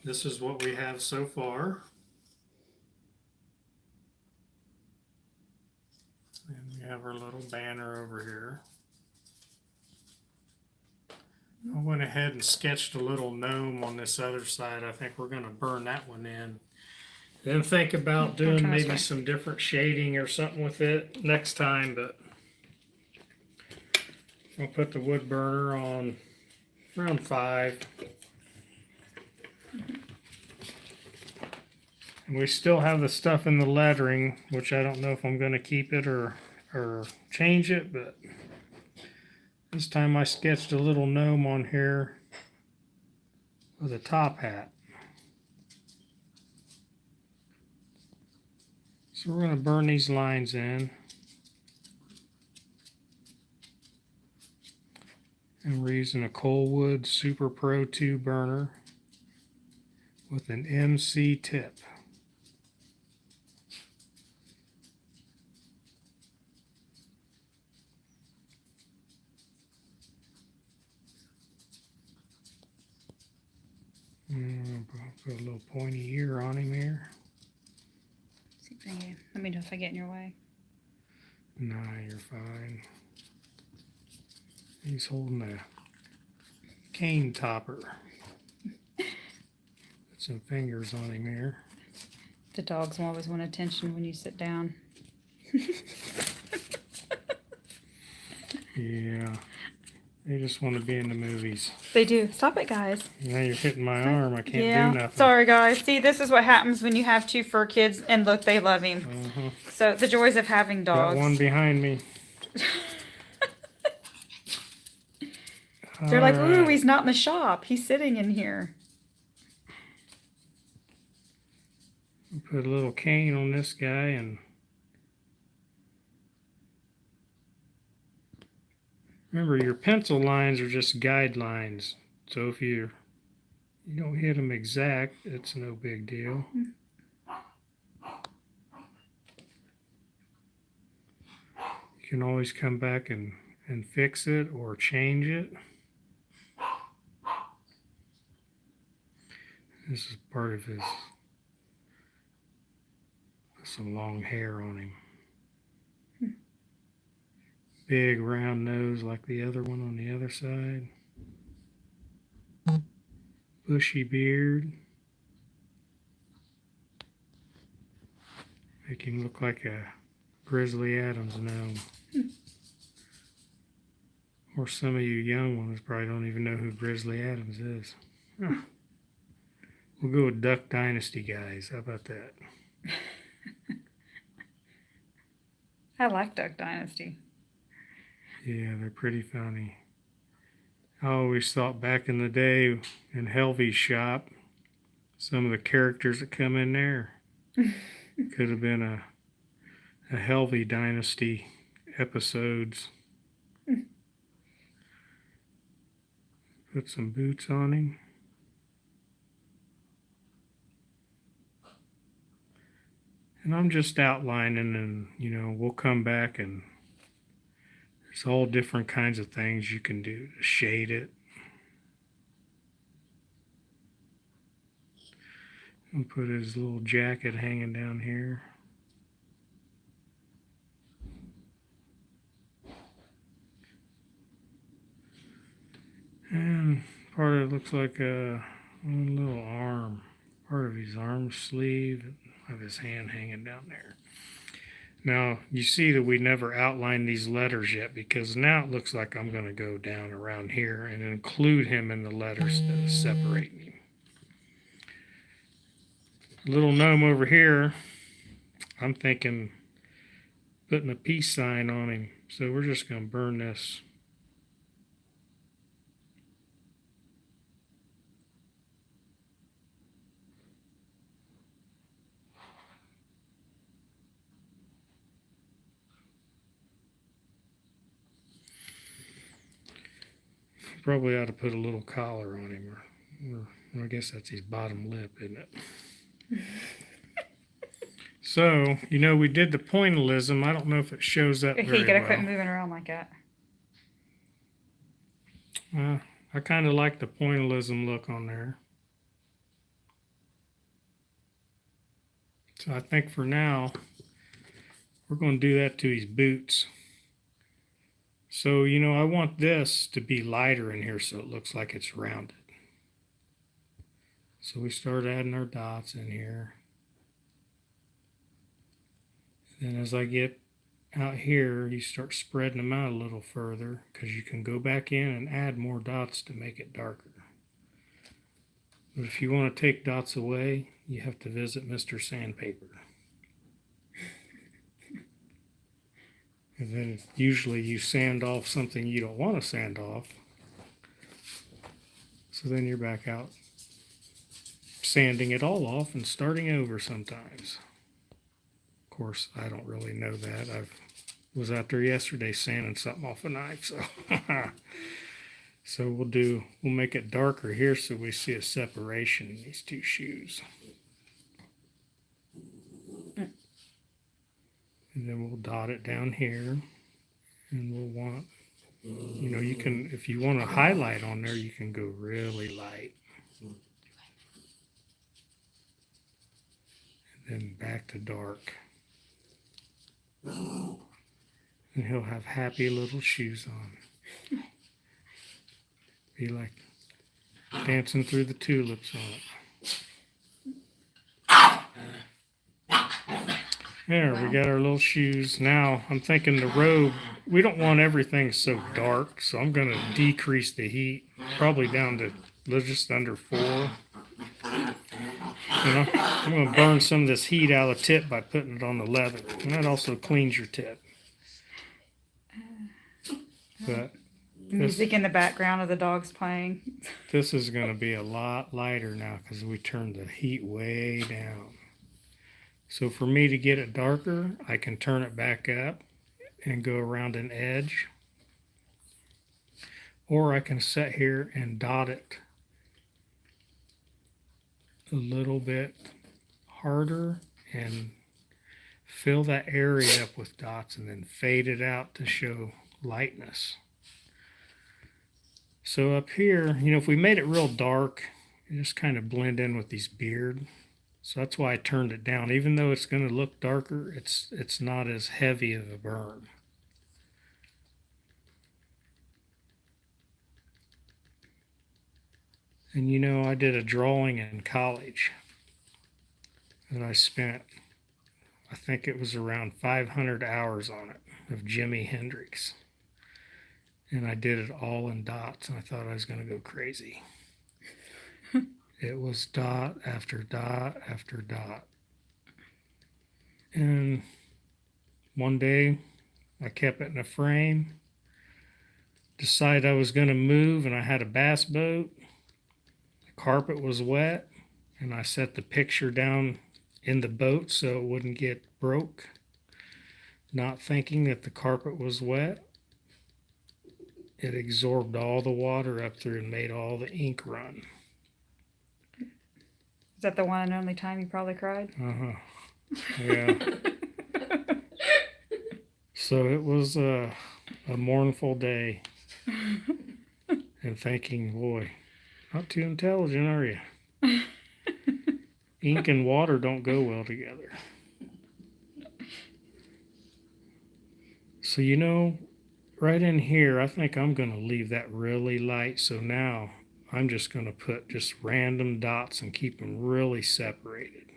this is what we have so far. And we have our little banner over here. I went ahead and sketched a little gnome on this other side. I think we're going to burn that one in. Then think about doing maybe some different shading or something with it next time, but I'll put the wood burner on around 5. And we still have the stuff in the lettering, which I don't know if I'm going to keep it or change it, but this time I sketched a little gnome on here with a top hat. So we're going to burn these lines in. And we're using a Coalwood Super Pro 2 burner with an MC tip. Put a little pointy ear on him here. Let me know if I get in your way. Nah, you're fine. He's holding a cane topper. Put some fingers on him here. The dogs always want attention when you sit down. Yeah. They just want to be in the movies. They do. Stop it, guys. Now you're hitting my arm. I can't do nothing. Sorry, guys. See, this is what happens when you have 2 fur kids, and look, they love him. So, the joys of having dogs. Got one behind me. They're like, ooh, he's not in the shop. He's sitting in here. Put a little cane on this guy and remember, your pencil lines are just guidelines. So if you don't hit them exact, it's no big deal. You can always come back and fix it or change it. This is part of his, some long hair on him. Big round nose like the other one on the other side. Bushy beard. Make him look like a Grizzly Adams gnome. Or some of you young ones probably don't even know who Grizzly Adams is. Huh. We'll go with Duck Dynasty guys. How about that? I like Duck Dynasty. Yeah, they're pretty funny. I always thought back in the day in Helvie's shop, some of the characters that come in there could have been a Helvie Dynasty episodes. Put some boots on him. And I'm just outlining, and we'll come back, and there's all different kinds of things you can do to shade it. And put his little jacket hanging down here. And part of it looks like a little arm, part of his arm sleeve of his hand hanging down there. Now, you see that we never outlined these letters yet, because now it looks like I'm going to go down around here and include him in the letters that separate me. Little gnome over here, I'm thinking putting a peace sign on him. So we're just going to burn this. Probably ought to put a little collar on him, or I guess that's his bottom lip, isn't it? So, we did the pointillism. I don't know if it shows up very well. You gotta quit moving around like that. I kind of like the pointillism look on there. So I think for now, we're going to do that to his boots. So, you know, I want this to be lighter in here so it looks like it's rounded. So we start adding our dots in here. Then as I get out here, you start spreading them out a little further because you can go back in and add more dots to make it darker. But if you want to take dots away, you have to visit Mr. Sandpaper. And then usually you sand off something you don't want to sand off. So then you're back out sanding it all off and starting over sometimes. Of course, I don't really know that. I was out there yesterday sanding something off a knife, so so we'll make it darker here so we see a separation in these two shoes. And then we'll dot it down here, and we'll want, you know, you can, if you want to highlight on there, you can go really light. And then back to dark. And he'll have happy little shoes on. Be like dancing through the tulips on it. There, we got our little shoes. Now, I'm thinking the robe, we don't want everything so dark, so I'm going to decrease the heat, probably down to just under 4. You know, I'm going to burn some of this heat out of the tip by putting it on the leather. And that also cleans your tip. But music in the background of the dogs playing. This is going to be a lot lighter now because we turned the heat way down. So for me to get it darker, I can turn it back up and go around an edge. Or I can sit here and dot it a little bit harder and fill that area up with dots and then fade it out to show lightness. So up here, you know, if we made it real dark, it just kind of blend in with these beard. So that's why I turned it down. Even though it's going to look darker, it's not as heavy of a burn. And you know, I did a drawing in college and I spent, I think it was around 500 hours on it, of Jimi Hendrix. And I did it all in dots, and I thought I was going to go crazy. It was dot after dot after dot. And one day, I kept it in a frame, decided I was going to move, and I had a bass boat. The carpet was wet, and I set the picture down in the boat so it wouldn't get broke, not thinking that the carpet was wet. It absorbed all the water up through and made all the ink run. Is that the one and only time you probably cried? Uh-huh. Yeah. So it was a mournful day. And thinking, boy, not too intelligent, are you? Ink and water don't go well together. So, you know, right in here, I think I'm going to leave that really light. So now I'm just going to put just random dots and keep them really separated.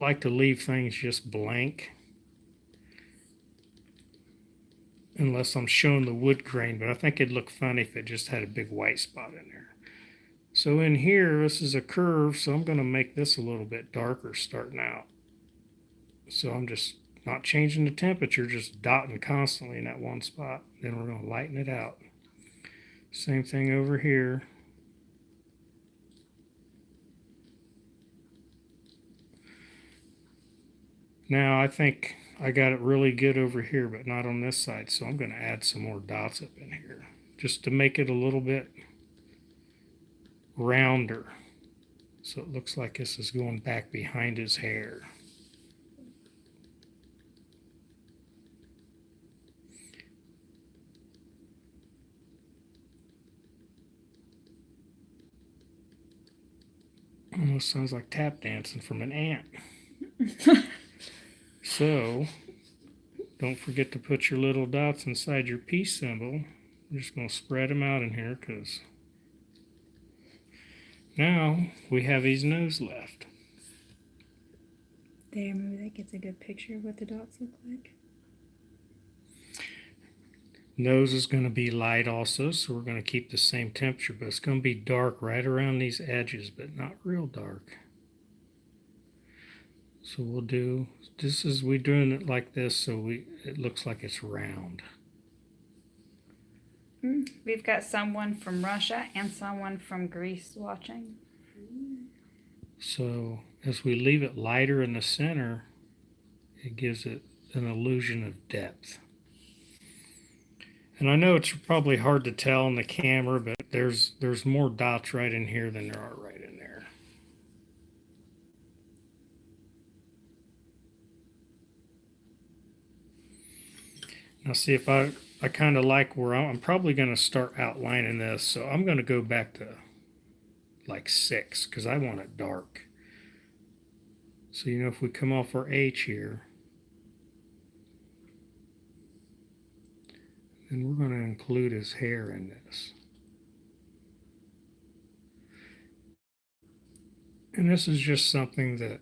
I like to leave things just blank. Unless I'm showing the wood grain, but I think it'd look funny if it just had a big white spot in there. So in here, this is a curve, so I'm going to make this a little bit darker starting out. So I'm just not changing the temperature, just dotting constantly in that one spot. Then we're going to lighten it out. Same thing over here. Now I think I got it really good over here, but not on this side. So I'm going to add some more dots up in here just to make it a little bit rounder. So it looks like this is going back behind his hair. Almost sounds like tap dancing from an ant. So, don't forget to put your little dots inside your peace symbol. I'm just going to spread them out in here because now we have his nose left. There, maybe that gets a good picture of what the dots look like. Nose is going to be light also, so we're going to keep the same temperature, but it's going to be dark right around these edges, but not real dark. So we'll do, we're doing it like this so it looks like it's round. We've got someone from Russia and someone from Greece watching. So as we leave it lighter in the center, it gives it an illusion of depth. And I know it's probably hard to tell on the camera, but there's more dots right in here than there are right in there. Now see, if I kind of like where I'm probably going to start outlining this, so I'm going to go back to like 6 because I want it dark. So, you know, if we come off our H here, then we're going to include his hair in this. And this is just something that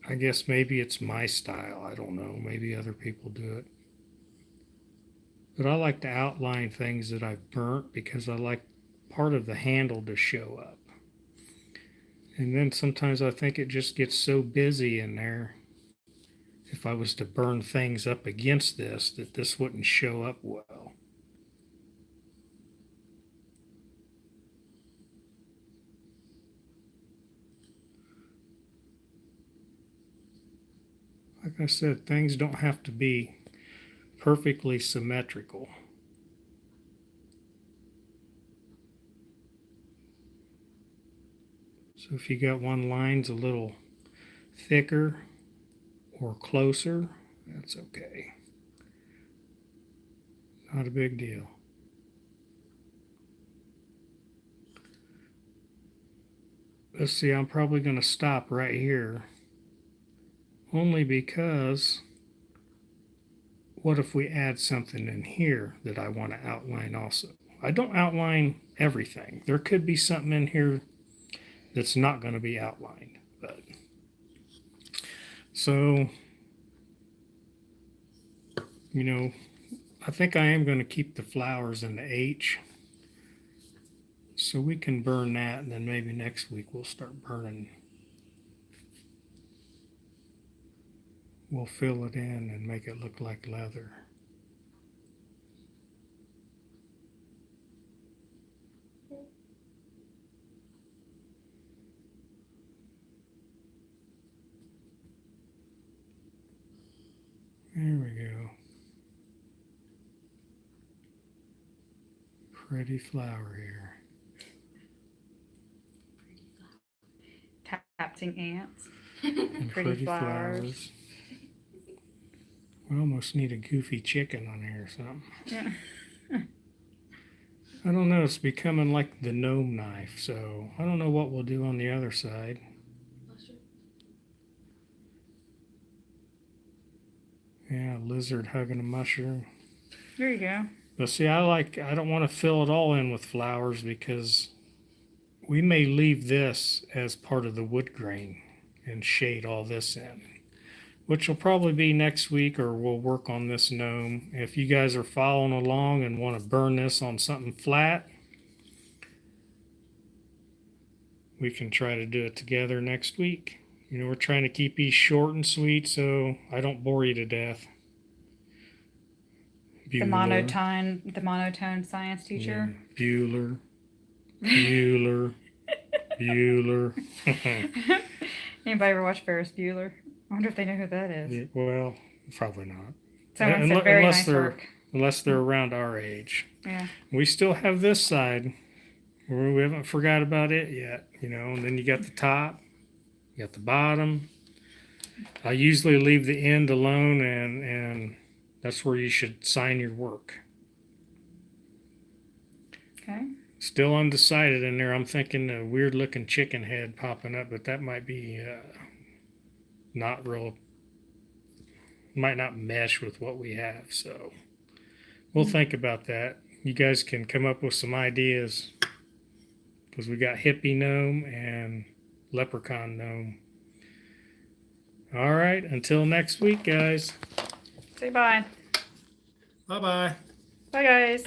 I guess maybe it's my style. I don't know. Maybe other people do it. But I like to outline things that I've burnt because I like part of the handle to show up. And then sometimes I think it just gets so busy in there, if I was to burn things up against this, that this wouldn't show up well. Like I said, things don't have to be perfectly symmetrical. So if you got one line's a little thicker or closer, that's okay. Not a big deal. Let's see, I'm probably going to stop right here. Only because what if we add something in here that I want to outline also? I don't outline everything. There could be something in here that's not going to be outlined. But so, you know, I think I am going to keep the flowers in the H. So we can burn that, and then maybe next week we'll start burning. We'll fill it in and make it look like leather. There we go. Pretty flower here. Capting ants. And Pretty flowers. We almost need a goofy chicken on here or something. Yeah. I don't know, it's becoming like the gnome knife, so I don't know what we'll do on the other side. Yeah, lizard hugging a mushroom. There you go. But see, I don't want to fill it all in with flowers because we may leave this as part of the wood grain and shade all this in, which will probably be next week, or we'll work on this gnome. If you guys are following along and want to burn this on something flat, we can try to do it together next week. You know, we're trying to keep these short and sweet so I don't bore you to death. The monotone science teacher. Yeah. Bueller. Anybody ever watch Ferris Bueller? I wonder if they know who that is. Yeah, well, probably not. Someone said very nice work. Unless they're around our age. Yeah. We still have this side. We haven't forgot about it yet, you know. And then you got the top, you got the bottom. I usually leave the end alone, and that's where you should sign your work. Okay. Still undecided in there. I'm thinking a weird looking chicken head popping up, but that might be not real, might not mesh with what we have. So we'll think about that. You guys can come up with some ideas because we got hippie gnome and leprechaun gnome. All right, until next week, guys. Say bye. Bye-bye. Bye, guys.